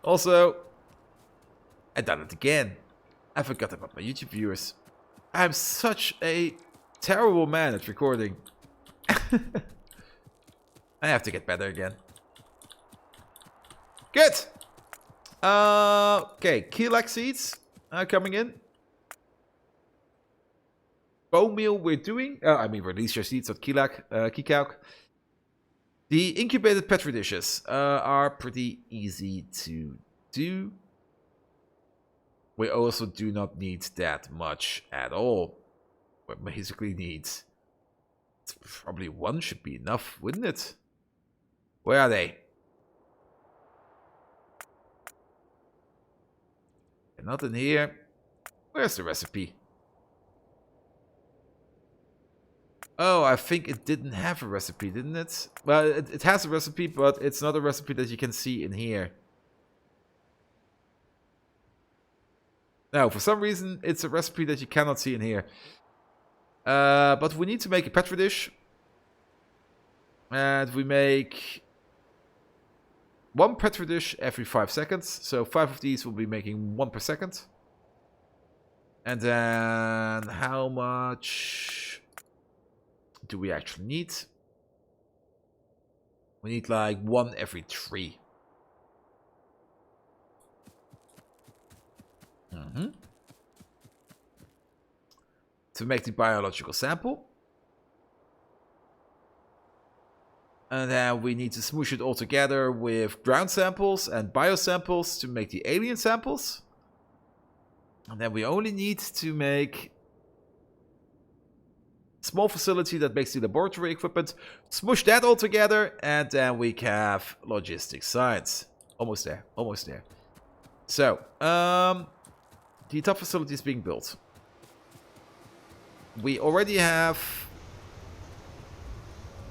Also, I done it again. I forgot about my YouTube viewers. I'm such a terrible man at recording. I have to get better again. Good! Okay, Keelak seeds coming in. Bone meal we're doing. I mean, release your seeds at Kikauk. The incubated petri dishes are pretty easy to do. We also do not need that much at all. We basically need... probably one should be enough, wouldn't it? Where are they? They're not in here. Where's the recipe? Oh, I think it didn't have a recipe, didn't it? Well, it has a recipe, but it's not a recipe that you can see in here. No, for some reason, it's a recipe that you cannot see in here. But we need to make a petri dish. And we make one petri dish every 5 seconds. So 5 of these will be making 1 per second. And then how much do we actually need? We need like 1 every 3. To make the biological sample. And then we need to smoosh it all together with ground samples and biosamples to make the alien samples. And then we only need to make a small facility that makes the laboratory equipment. Smoosh that all together, and then we can have logistics science. Almost there, almost there. So, the top facility is being built. We already have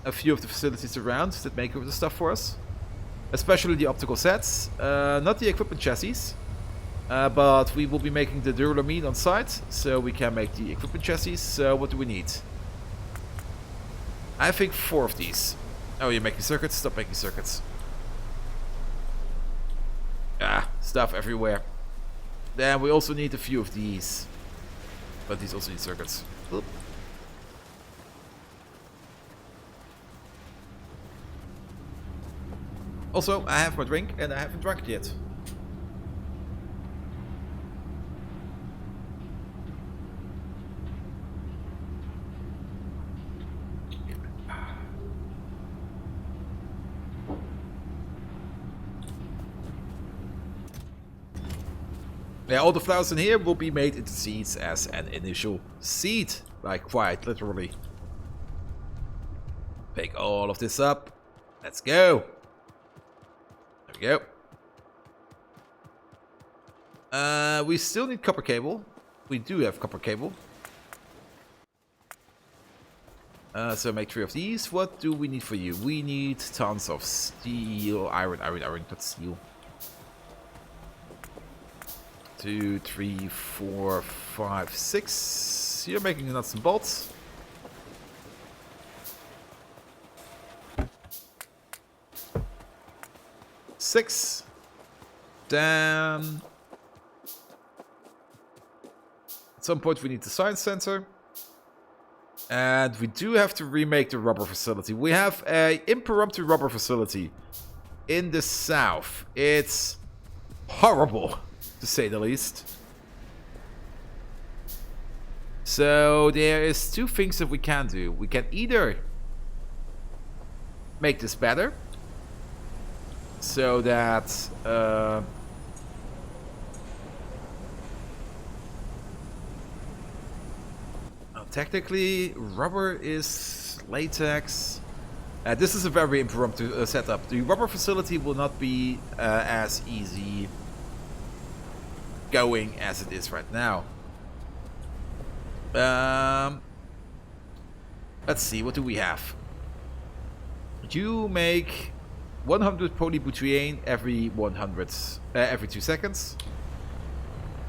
a few of the facilities around that make the stuff for us. Especially the optical sets. Not the equipment chassis. But we will be making the duralumin on site. So we can make the equipment chassis. So what do we need? I think 4 of these. Oh, you're making circuits? Stop making circuits. Ah, stuff everywhere. Then we also need a few of these. But these also need circuits. Oop. Also, I have my drink and I haven't drunk it yet. Yeah, all the flowers in here will be made into seeds as an initial seed. Like, quite literally. Pick all of this up. Let's go. There we go. We still need copper cable. We do have copper cable. So make 3 of these. What do we need for you? We need tons of steel, iron, not steel. 2, 3, 4, 5, 6. You're making nuts and bolts. Six. Then at some point we need the science center. And we do have to remake the rubber facility. We have an impromptu rubber facility in the south. It's horrible, to say the least. So there is 2 things that we can do. We can either make this better, so that technically rubber is latex. This is a very impromptu setup. The rubber facility will not be as easy going as it is right now. Let's see, what do we have? You make 100 polybutadiene every 2 seconds.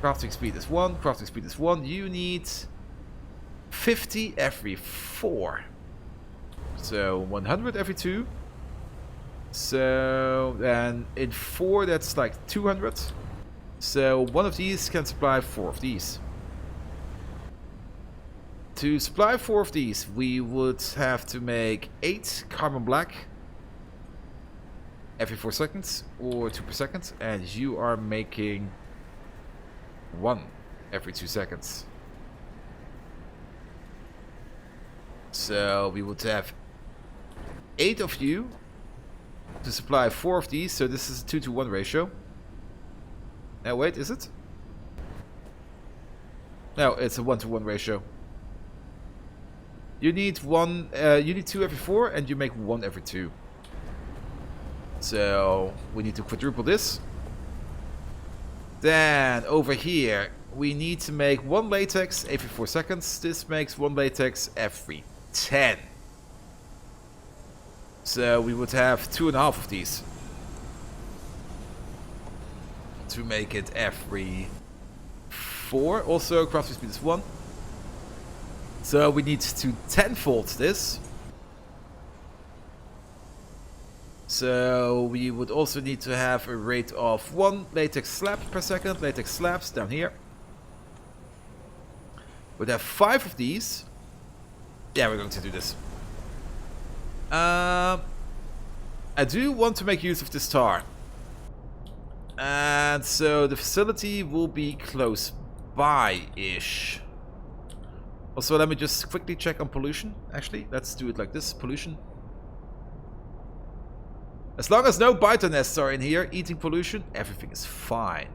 Crafting speed is 1. Crafting speed is 1. You need 50 every 4. So 100 every 2. So then in 4 that's like 200. So one of these can supply 4 of these. To supply 4 of these, we would have to make 8 carbon black every 4 seconds, or 2 per second, and you are making 1 every 2 seconds. So we would have 8 of you to supply 4 of these, so this is a 2-to-1 ratio. Now wait, is it? No, it's a 1-to-1 ratio. You need 2 every 4, and you make 1 every 2. So we need to quadruple this. Then over here we need to make 1 latex every 4 seconds. This makes 1 latex every 10. So we would have 2.5 of these to make it every 4. Also crafting speed is 1. So we need to 10-fold this. So we would also need to have a rate of 1 latex slab per second. Latex slabs down here. We'd have 5 of these. Yeah, we're going to do this. I do want to make use of this tar. And so the facility will be close by-ish. Also, let me just quickly check on pollution. Actually, let's do it like this. Pollution. As long as no biter nests are in here eating pollution, everything is fine.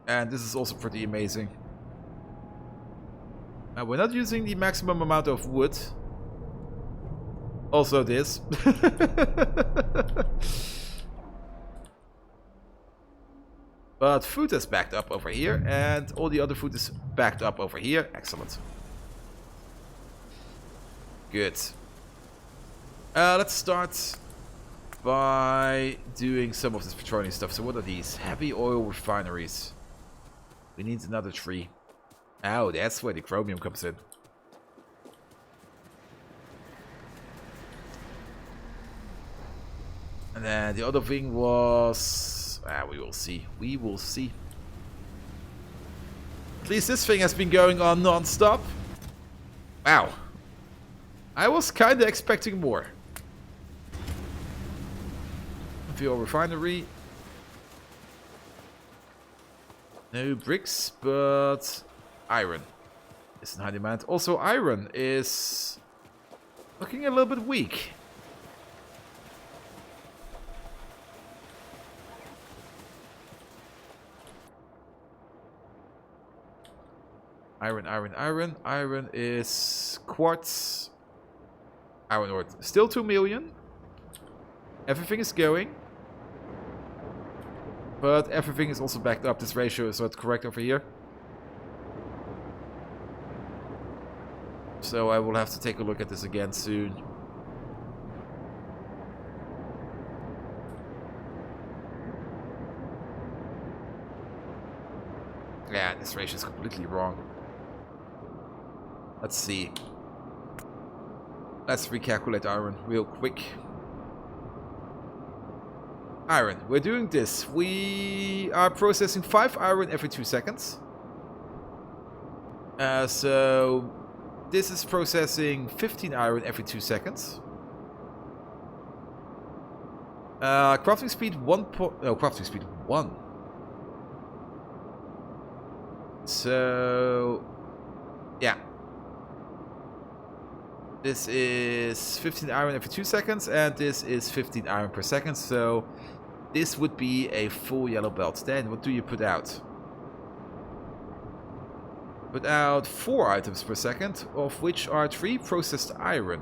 And this is also pretty amazing. Now, we're not using the maximum amount of wood. Also this. But food is backed up over here, and all the other food is backed up over here. Excellent. Good. Let's start by doing some of this petroleum stuff. So what are these? Heavy oil refineries. We need another tree. Oh, that's where the chromium comes in. And then the other thing was... we will see. We will see. At least this thing has been going on non-stop. Wow. I was kind of expecting more. Fuel refinery. No bricks, but iron is in high demand. Also, iron is looking a little bit weak. Iron, iron, iron. Iron is quartz. Iron ore. Still 2 million. Everything is going. But everything is also backed up. This ratio is not correct over here. So I will have to take a look at this again soon. Yeah, this ratio is completely wrong. Let's see. Let's recalculate iron real quick. Iron. We're doing this. We are processing 5 iron every 2 seconds. So this is processing 15 iron every 2 seconds. Crafting speed 1. No, crafting speed 1. So yeah. This is 15 iron every 2 seconds, and this is 15 iron per second, so this would be a full yellow belt. Then what do you put out? Put out 4 items per second, of which are 3 processed iron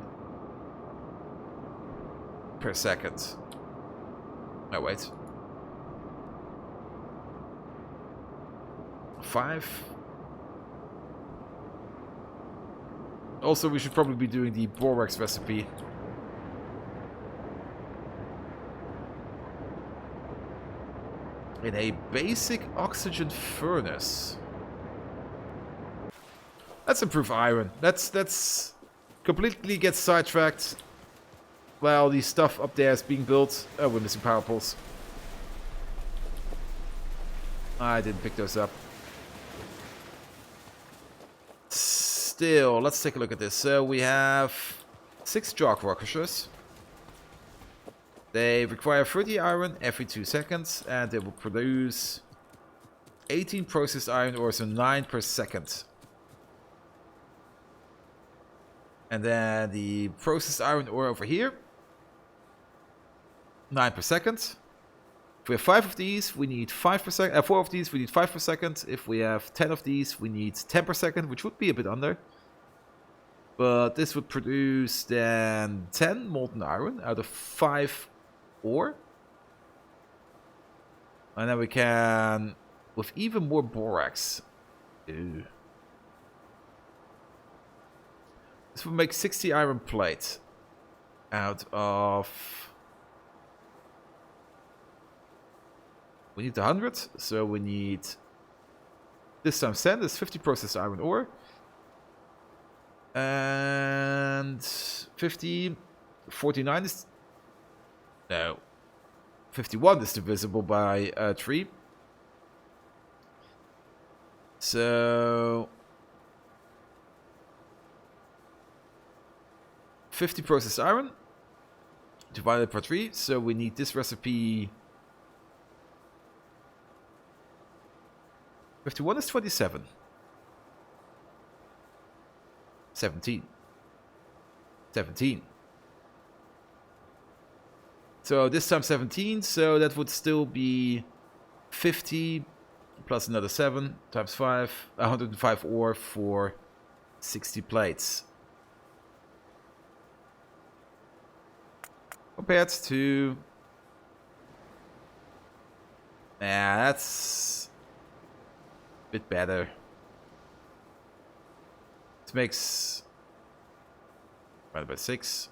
per second. No, wait. 5. Also, we should probably be doing the borax recipe. In a basic oxygen furnace. Let's improve iron. Let's completely get sidetracked while the stuff up there is being built. Oh, we're missing power poles. I didn't pick those up. Still, let's take a look at this. So we have 6 jog rockers. They require 30 iron every 2 seconds, and they will produce 18 processed iron ore, so 9 per second. And then the processed iron ore over here, 9 per second. If we have 5 of these, we need 5 per second. 4 of these, we need 5 per second. If we have 10 of these, we need 10 per second, which would be a bit under. But this would produce then 10 molten iron out of 5 ore. And then we can, with even more borax. Ew. This will make 60 iron plate out of... We need 100, so we need... This times 10 is 50 processed iron ore. And 50... 49 is... No. 51 is divisible by 3. So... 50 processed iron divided by 3, so we need this recipe. 51 is 27. 17. 17. So this time 17, so that would still be 50 plus another 7 times 5, 105 ore for 60 plates. Compared to... that's a bit better. This makes... divided by 6.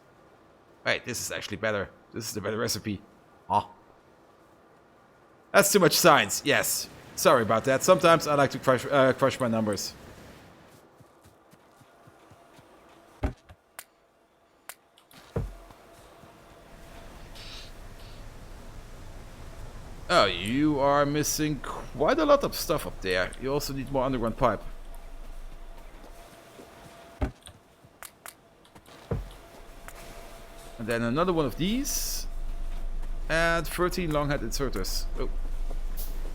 Wait, this is actually better. This is the better recipe. Ah. That's too much science, yes. Sorry about that. Sometimes I like to crush my numbers. Oh, you are missing quite a lot of stuff up there. You also need more underground pipe. And then another one of these. And 13 long head inserters. Oh.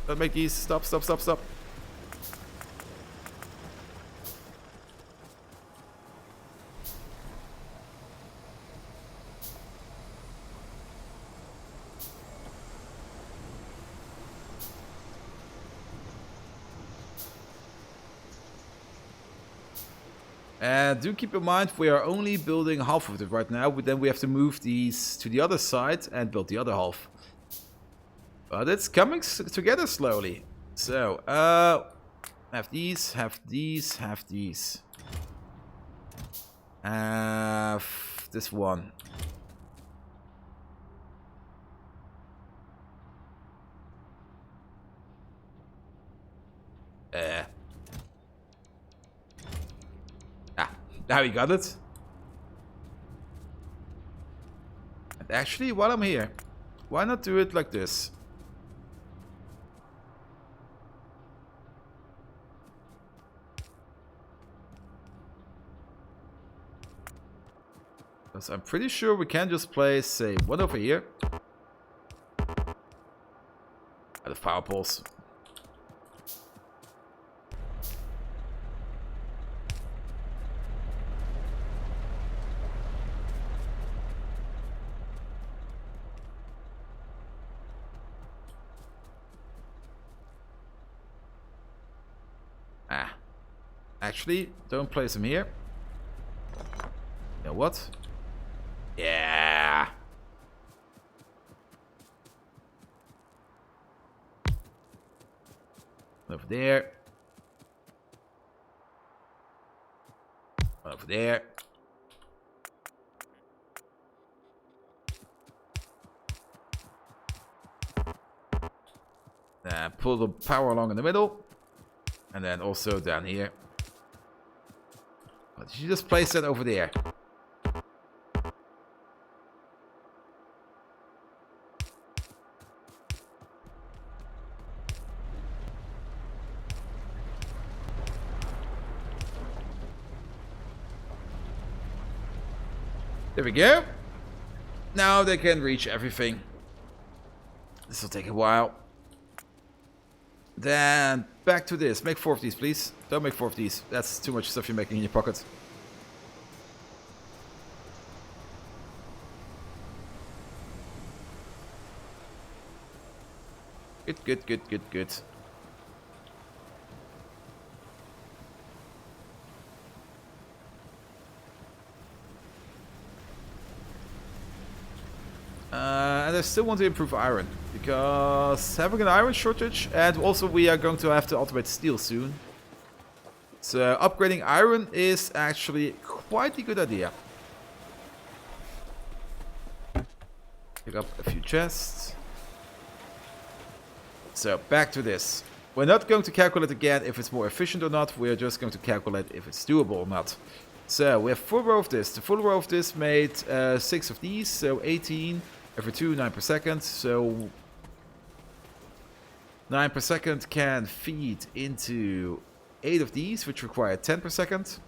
Don't make these. Stop, stop, stop, stop. And do keep in mind, we are only building half of it right now, but then we have to move these to the other side and build the other half. But it's coming together slowly. So, have these, have these, have these. Have this one. Now we got it. And actually, while I'm here, why not do it like this? Because I'm pretty sure we can just place, say, one over here. Out of power poles. Actually, don't place them here. You know what? Yeah. Over there. Over there. Pull the power along in the middle. And then also down here. Did you just place that over there? There we go. Now they can reach everything. This will take a while. Then back to this. Make 4 of these, please. Don't make 4 of these. That's too much stuff you're making in your pocket. Good, good, good, good, good. And I still want to improve iron, because having an iron shortage, and also we are going to have to automate steel soon. So upgrading iron is actually quite a good idea. Pick up a few chests. So back to this. We're not going to calculate again if it's more efficient or not. We're just going to calculate if it's doable or not. So we have 4 row of this. The full row of this made 6 of these, so 18. Every 2, 9 per second. So 9 per second can feed into 8 of these, which require 10 per second.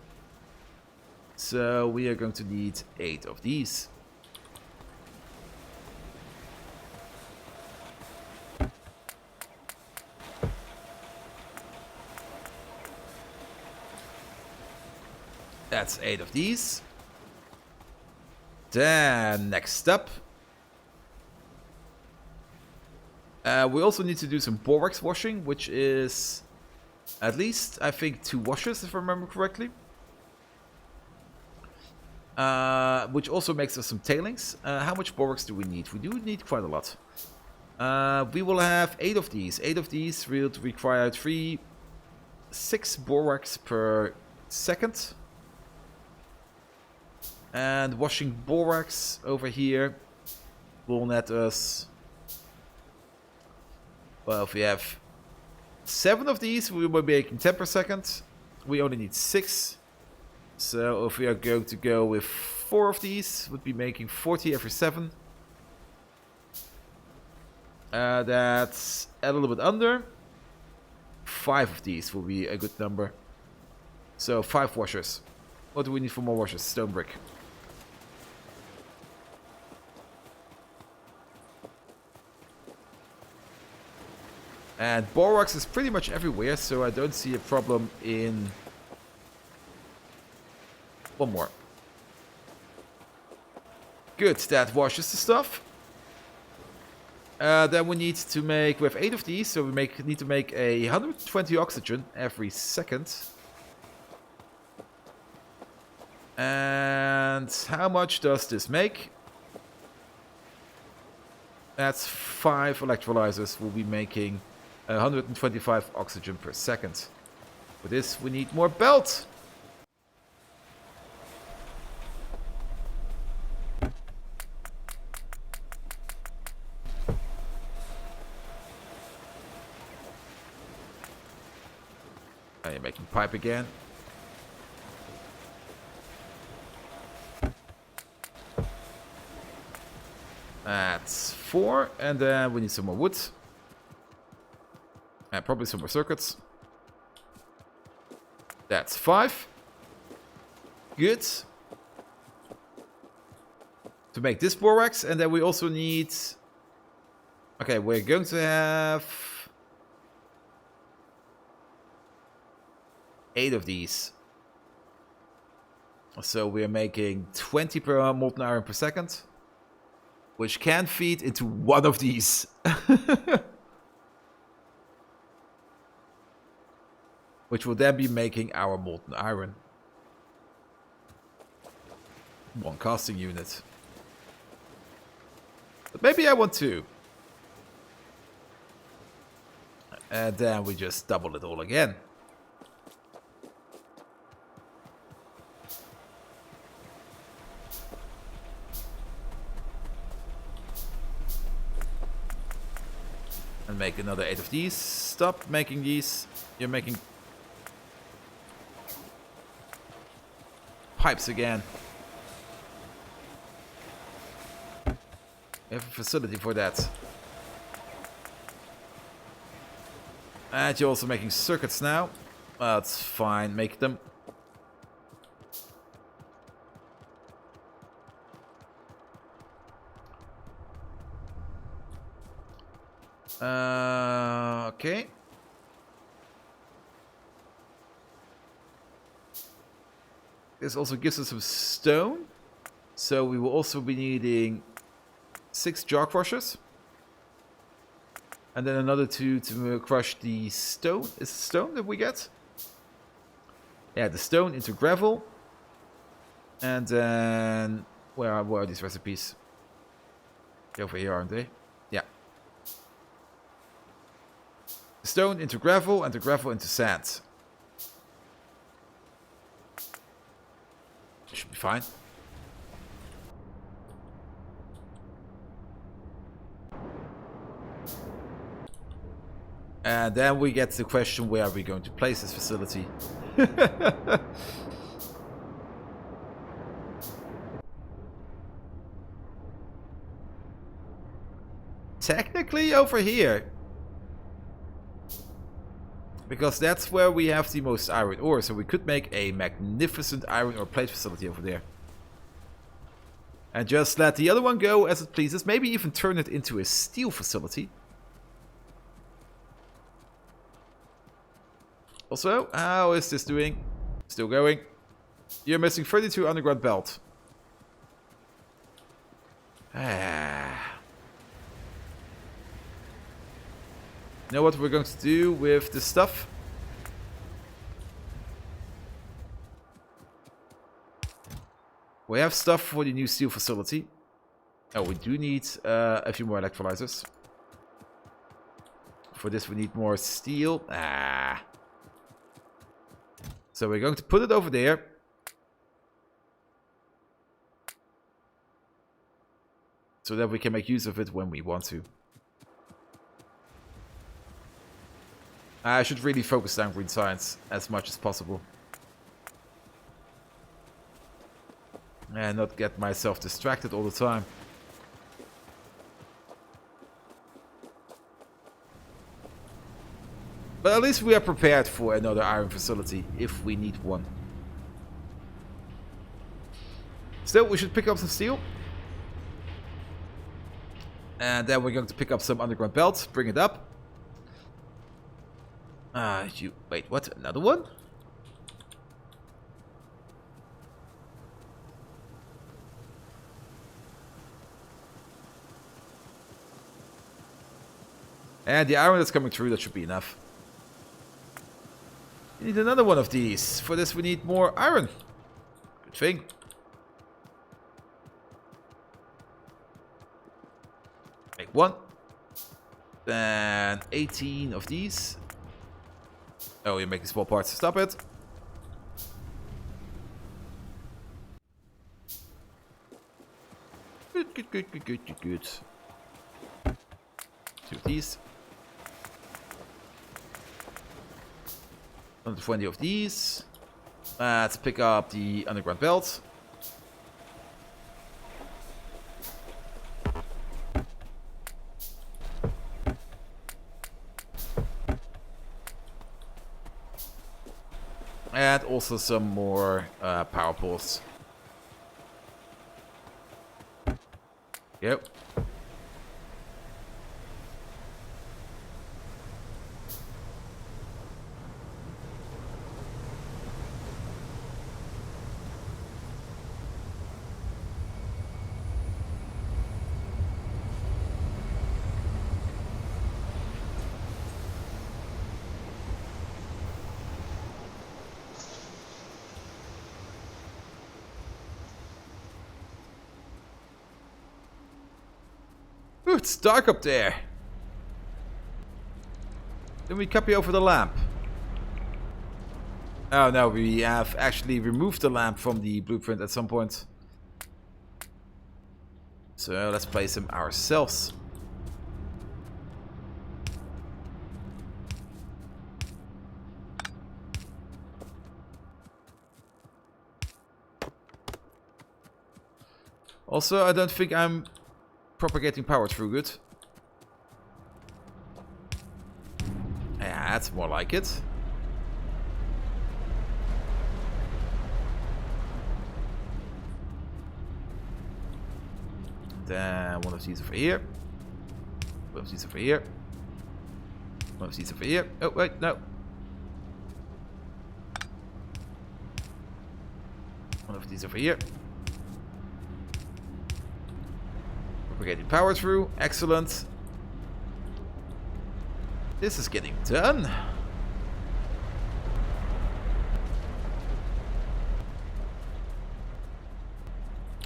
So we are going to need 8 of these. That's 8 of these. Then next up, we also need to do some borax washing, which is at least, I think, 2 washes, if I remember correctly. Which also makes us some tailings. How much borax do we need? We do need quite a lot. We will have 8 of these. 8 of these will require 6 borax per second. And washing borax over here will net us... Well, if we have 7 of these, we will be making 10 per second. We only need 6. So if we are going to go with 4 of these, would be making 40 every 7. That's a little bit under. 5 of these will be a good number. So 5 washers. What do we need for more washers? Stone brick. And borax is pretty much everywhere, so I don't see a problem in... One more. Good, that washes the stuff. Then we need to make... We have 8 of these, so we need to make 120 oxygen every second. And how much does this make? That's 5 electrolyzers. We'll be making 125 oxygen per second. For this, we need more belt. Now you're making pipe again. That's 4, and then we need some more wood. And probably some more circuits. That's 5. Good. To make this borax, and then we also need... Okay, we're going to have 8 of these. So we're making 20 per molten iron per second. Which can feed into 1 of these. Which will then be making our molten iron. 1 casting unit. But maybe I want 2. And then we just double it all again. And make another 8 of these. Stop making these. You're making... pipes again. We have a facility for that. And you're also making circuits now. That's fine, make them. Okay. This also gives us some stone. So we will also be needing 6 jaw crushers. And then another 2 to crush the stone. Is it stone that we get? Yeah, the stone into gravel. And then... Where are these recipes? They're over here, aren't they? Yeah. The stone into gravel and the gravel into sand. Should be fine. And then we get the question, where are we going to place this facility? Technically over here. Because that's where we have the most iron ore. So we could make a magnificent iron ore plate facility over there. And just let the other one go as it pleases. Maybe even turn it into a steel facility. Also, how is this doing? Still going. You're missing 32 underground belt. Know what we're going to do with this stuff? We have stuff for the new steel facility. Oh, we do need a few more electrolyzers. For this we need more steel. So we're going to put it over there. So that we can make use of it when we want to. I should really focus down green science as much as possible. And not get myself distracted all the time. But at least we are prepared for another iron facility if we need one. Still, we should pick up some steel. And then we're going to pick up some underground belts, bring it up. Wait, what? Another one? And the iron that's coming through, that should be enough. We need another one of these. For this we need more iron. Good thing. Make one. Then 18 of these. Oh, you're making small parts. Stop it. Good, good, good, good, good, good, good. 2 of these. 120 of these. Let's pick up the underground belt. And also some more power poles. Yep. Ooh, it's dark up there. Then we copy over the lamp. Oh no, we have actually removed the lamp from the blueprint at some point. So let's place them ourselves. Also, I don't think I'm propagating power through good. Yeah, that's more like it. Then one of these over here. One of these over here. One of these over here. Oh, wait, no. One of these over here. Propagating power through. Excellent. This is getting done.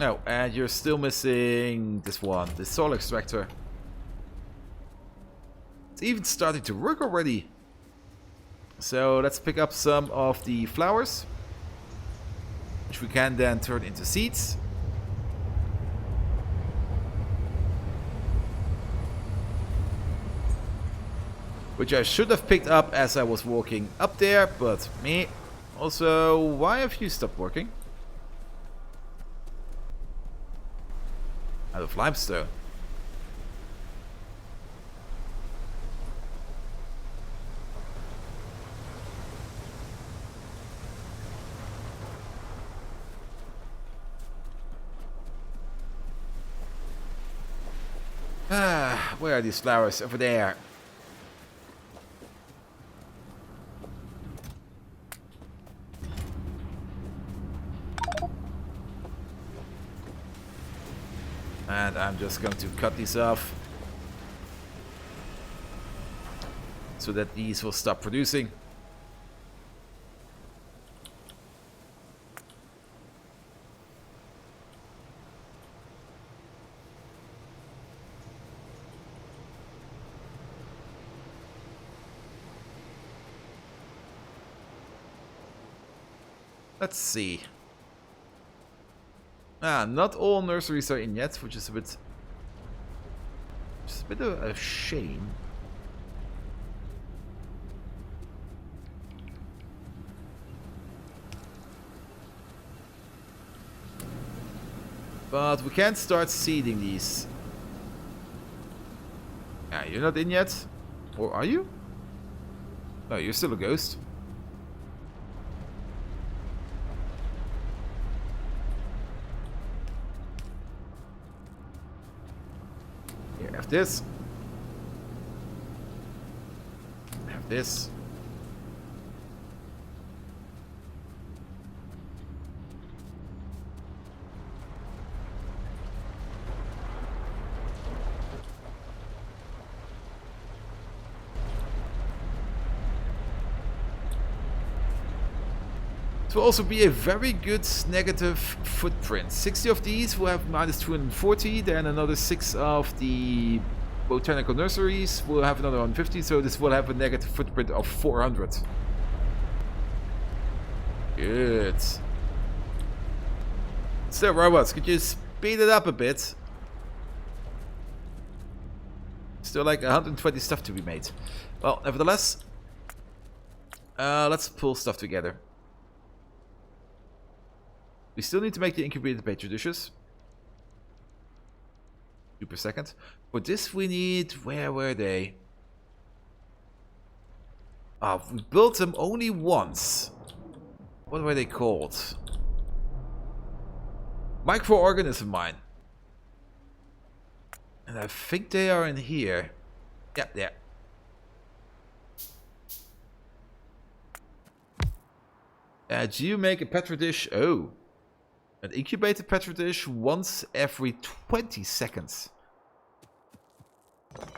Oh, and you're still missing this one, the soil extractor. It's even starting to work already. So let's pick up some of the flowers, which we can then turn into seeds. Which I should have picked up as I was walking up there, but me. Also, why have you stopped working? Out of limestone. Ah, where are these flowers? Over there. And I'm just going to cut these off so that these will stop producing. Let's see. Ah, not all nurseries are in yet, which is a bit of a shame. But we can't start seeding these. Ah, you're not in yet? Or are you? No, you're still a ghost. Here, have this. Have this. It will also be a very good negative footprint. 60 of these will have minus 240, then another 6 of the botanical nurseries will have another 150, so this will have a negative footprint of 400. Good. Still, robots, could you speed it up a bit? Still like 120 stuff to be made. Well, nevertheless, let's pull stuff together. We still need to make the incubated petri dishes. 2 per second. For this we need... Where were they? Ah, we built them only once. What were they called? Microorganism mine. And I think they are in here. Yep, yeah. Do you make a petri dish? Oh. An incubated petri dish once every 20 seconds.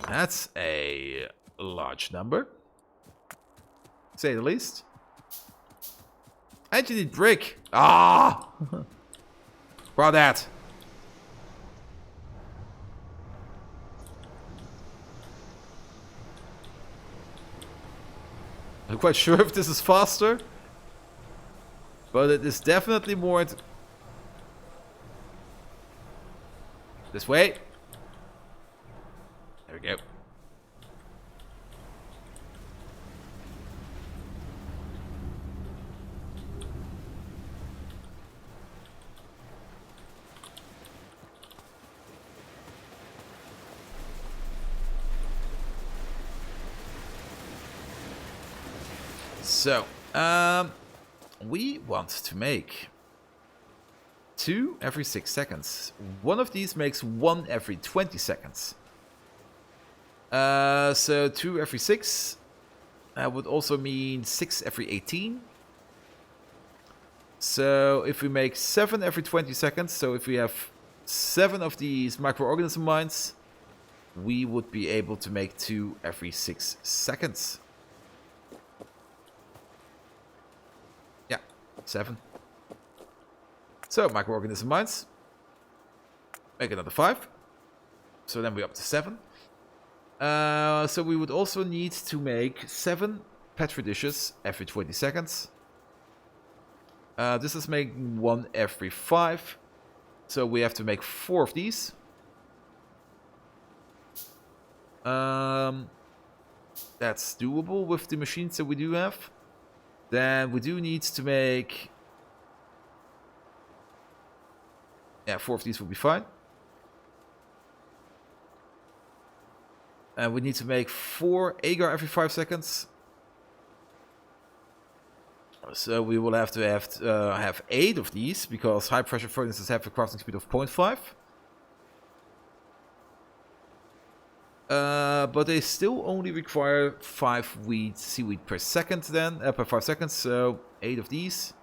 That's a large number, to say the least. And you need brick. Ah! Brought that. I'm quite sure if this is faster, but it is definitely more... This way. There we go. So, we want to make 2 every 6 seconds. One of these makes 1 every 20 seconds. So 2 every 6. That would also mean 6 every 18. So if we make 7 every 20 seconds, so if we have 7 of these microorganism mines, we would be able to make 2 every 6 seconds. Yeah, 7. So microorganism mines. Make another 5. So then we're up to 7. So we would also need to make 7 petri dishes every 20 seconds. This is making 1 every 5. So we have to make 4 of these. That's doable with the machines that we do have. Then we do need to make... Yeah, 4 of these will be fine. And we need to make 4 agar every 5 seconds. So we will have to have 8 of these, because high pressure furnaces have a crafting speed of 0.5. But they still only require 5 seaweed per second then, per 5 seconds, so 8 of these.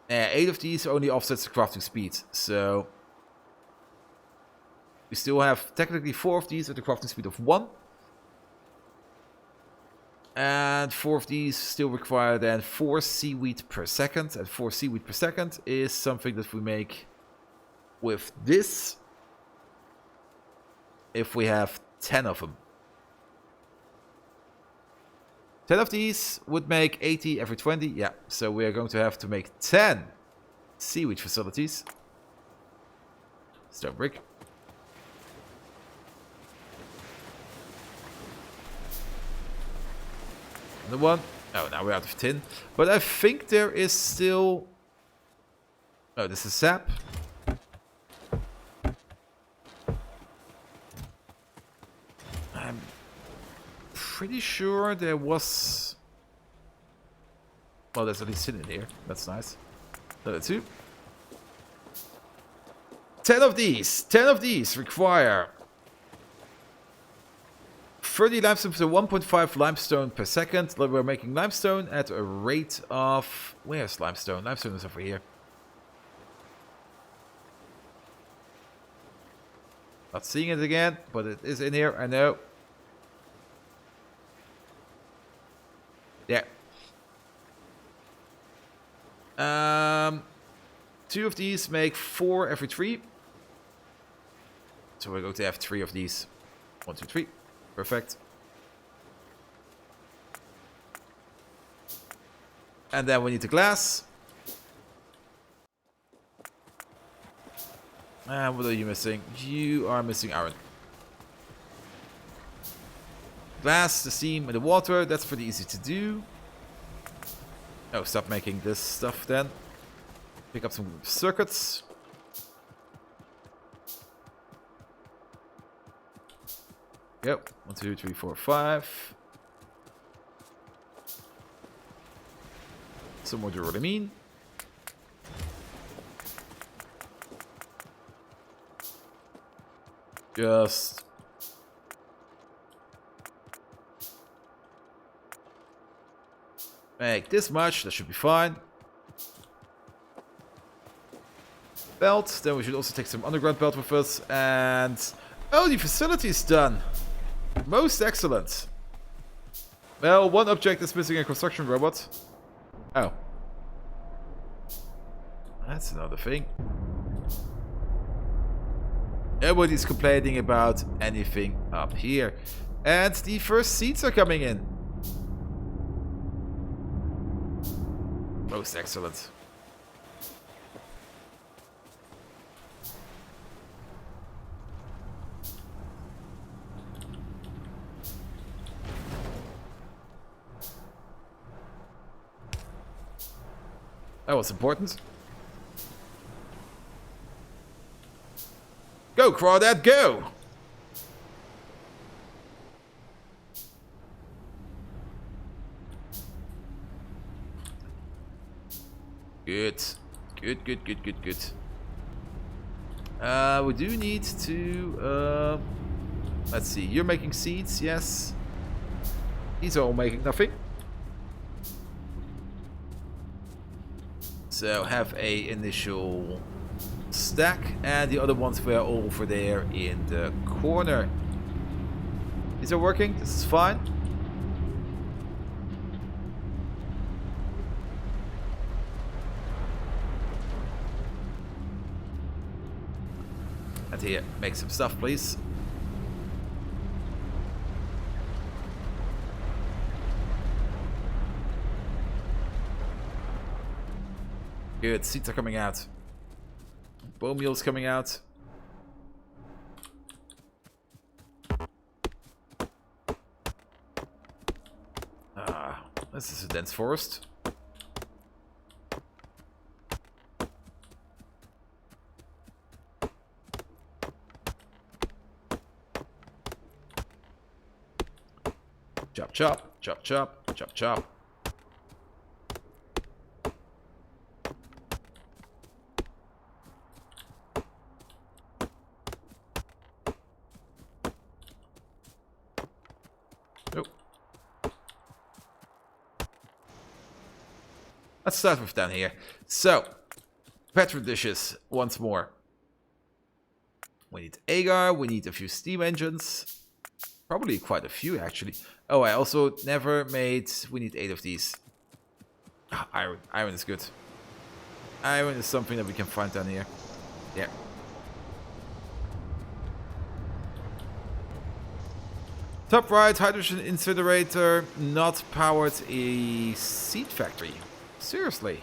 Yeah, 8 of these only offsets the crafting speed, so we still have technically 4 of these at the crafting speed of 1. And 4 of these still require then 4 seaweed per second. And 4 seaweed per second is something that we make with this if we have 10 of them. 10 of these would make 80 every 20. Yeah, so we are going to have to make 10 seaweed facilities. Stone brick. Another one. Oh, now we're out of tin. But I think there is still... Oh, this is sap. I'm pretty sure there was... Well, there's at least tin in here. That's nice. Another 2. 10 of these. 10 of these require 30 limestone, so 1.5 limestone per second. We're making limestone at a rate of... Where's limestone? Limestone is over here. Not seeing it again, but it is in here, I know. Yeah. 2 of these make 4 every 3. So we're going to have 3 of these. 1, 2, 3. Perfect. And then we need the glass. And what are you missing? You are missing iron. Glass, the steam, and the water. That's pretty easy to do. Oh, stop making this stuff then. Pick up some circuits. Yep. 1, 2, 3, 4, 5. Some more duralumin. Just make this much. That should be fine. Belt. Then we should also take some underground belt with us. And oh, the facility is done. Most excellent. Well, one object is missing, a construction robot. Oh. That's another thing. Nobody's complaining about anything up here. And the first seeds are coming in. Most excellent. That was important. Go, Crawdad, go! Good. Good, good, good, good, good. We do need to... let's see. You're making seeds, yes. These are all making nothing. So have a initial stack, and the other ones were over there in the corner. These are working. This is fine. And here, make some stuff, please. Good, seeds are coming out. Bone meal's coming out. This is a dense forest. Chop, chop, chop, chop, chop, chop. Nope. Let's start with down here. So, petri dishes once more. We need agar, we need a few steam engines. Probably quite a few, actually. Oh, I also never made... We need 8 of these. Ah, iron. Iron is good. Iron is something that we can find down here. Yeah. Top right, hydrogen incinerator. Not powered a seed factory. Seriously.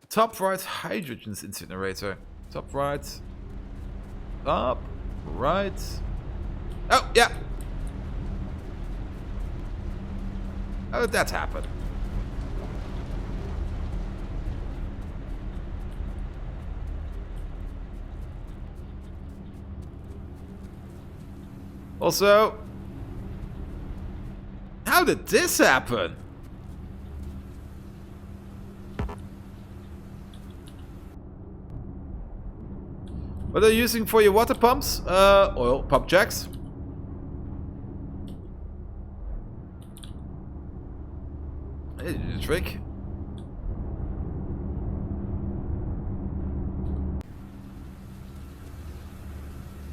Top right, hydrogen incinerator. Top right. Up. Right. Oh, yeah. How did that happen? Also, how did this happen? What are you using for your water pumps? Oil pump jacks. Hey, the trick.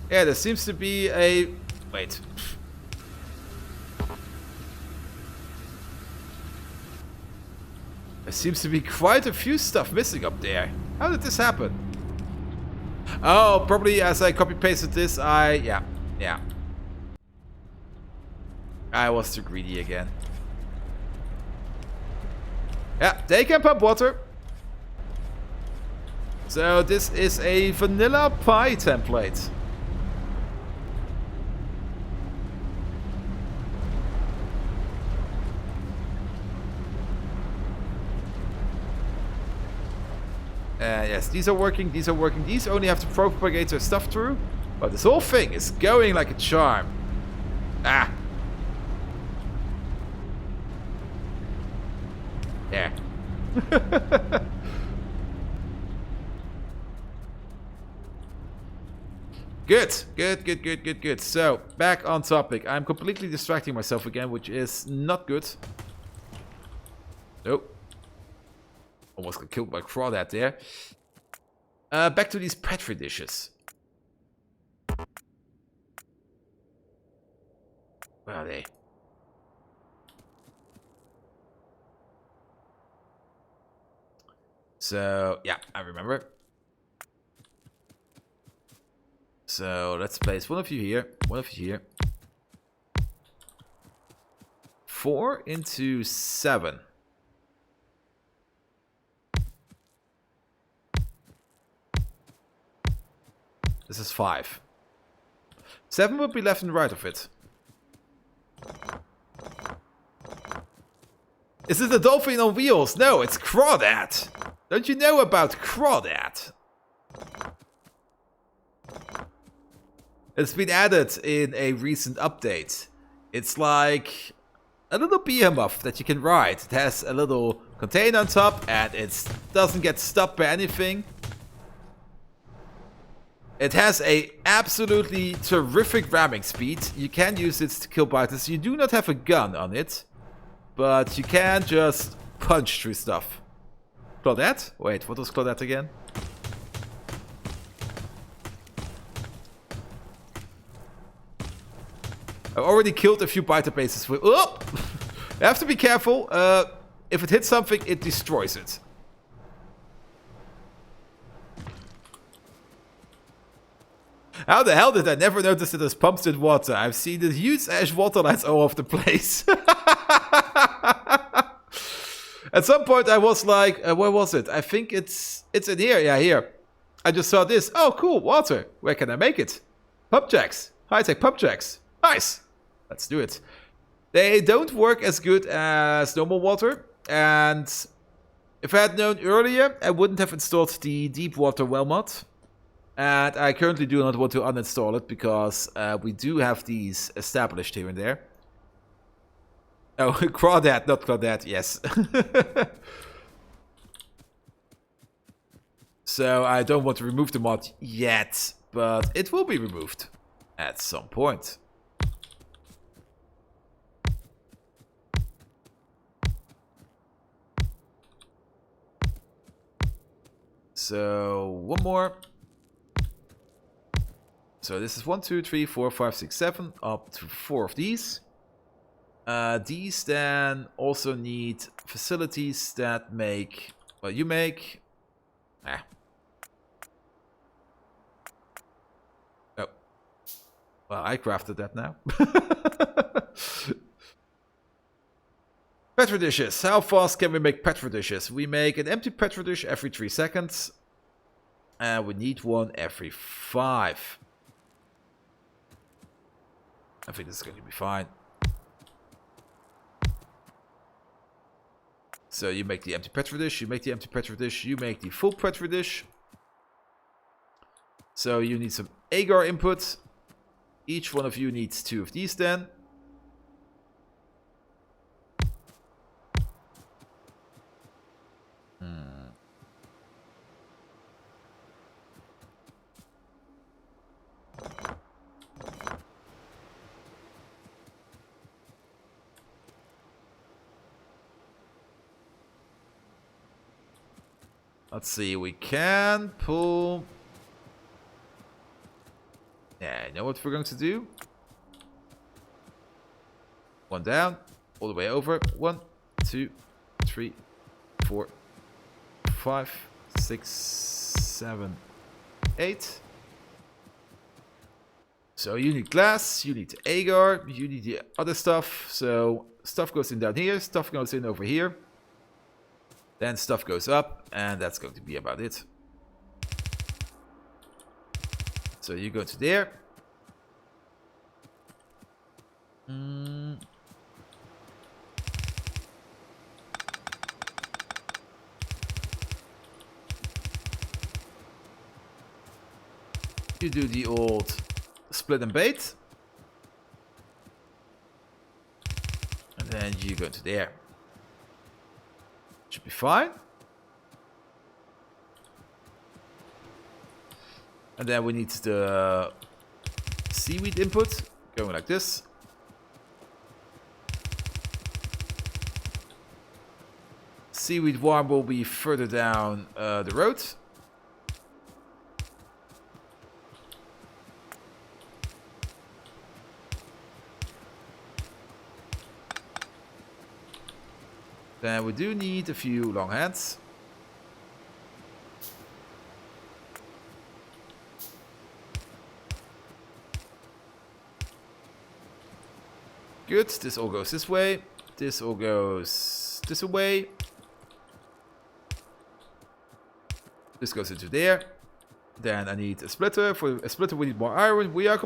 Yeah, there seems to be a... Wait. There seems to be quite a few stuff missing up there. How did this happen? Oh, probably as I copy-pasted this, yeah. I was too greedy again. Yeah, they can pump water. So this is a vanilla pie template. Yes, these are working, these are working. These only have to propagate their stuff through. But this whole thing is going like a charm. Ah. There. Good. So, back on topic. I'm completely distracting myself again, which is not good. Nope. Almost got killed by crawdad there. Back to these petri dishes. Where are they? So, yeah, I remember. So, let's place one of you here, one of you here. 4 into 7. This is 5. 7 would be left and right of it. Is it a dolphin on wheels? No, it's crawdad. Don't you know about crawdad? It's been added in a recent update. It's like a little behemoth that you can ride. It has a little container on top and it doesn't get stopped by anything. It has a absolutely terrific ramming speed. You can use it to kill biters. You do not have a gun on it, but you can just punch through stuff. Claudette? Wait, what was Claudette again? I already killed a few biter bases with... Oh! You have to be careful. If it hits something, it destroys it. How the hell did I never notice that there's pumps in water? I've seen the huge ash water lines all over the place. At some point I was like, where was it? I think it's in here. Yeah, here. I just saw this. Oh, cool, water. Where can I make it? Pump jacks. High-tech pump jacks. Nice. Let's do it. They don't work as good as normal water. And if I had known earlier, I wouldn't have installed the deep water well mod. And I currently do not want to uninstall it because we do have these established here and there. Oh, Claudette, not Claudette, yes. So I don't want to remove the mod yet, but it will be removed at some point. So one more. So this is 1, 2, 3, 4, 5, 6, 7, up to 4 of these. These then also need facilities that make, well, you make, oh, well, I crafted that now. Petri dishes. How fast can we make petri dishes? We make an empty petri dish every 3 seconds. And we need one every 5. I think this is going to be fine. So you make the empty petri dish, you make the empty petri dish, you make the full petri dish. So you need some agar input. Each one of you needs 2 of these then. Let's see, we can pull... Yeah, I know what we're going to do. 1 down, all the way over. 1, 2, 3, 4, 5, 6, 7, 8. So you need glass, you need agar, you need the other stuff. So stuff goes in down here, stuff goes in over here. Then stuff goes up, and that's going to be about it. So you go to there. You do the old split and bait. And then you go to there. Should be fine. And then we need the seaweed input going like this. Seaweed worm will be further down the road. Then we do need a few long hands. Good, this all goes this way. This all goes this way. This goes into there. Then I need a splitter. For a splitter we need more iron. We are